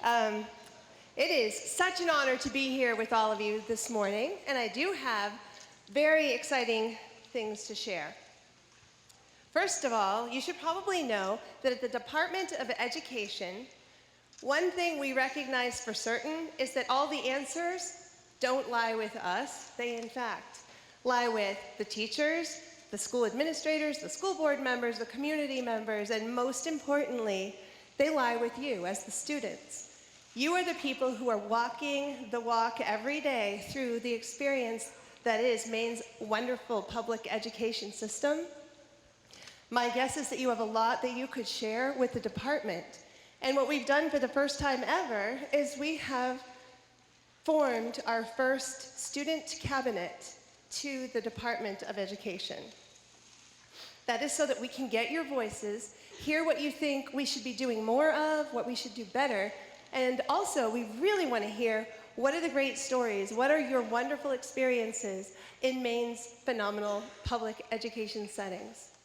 It is such an honor to be here with all of you this morning, and I do have very exciting things to share. First of all, you should probably know that at the Department of Education, one thing we recognize for certain is that all the answers don't lie with us. They, in fact, lie with the teachers, the school administrators, the school board members, the community members, and most importantly, they lie with you as the students. You are the people who are walking the walk every day through the experience that is Maine's wonderful public education system. My guess is that you have a lot that you could share with the department. And what we've done for the first time ever is we have formed our first student cabinet to the Department of Education. That is so that we can get your voices, hear what you think we should be doing more of, what we should do better, and also we really want to hear what are the great stories, what are your wonderful experiences in Maine's phenomenal public education settings.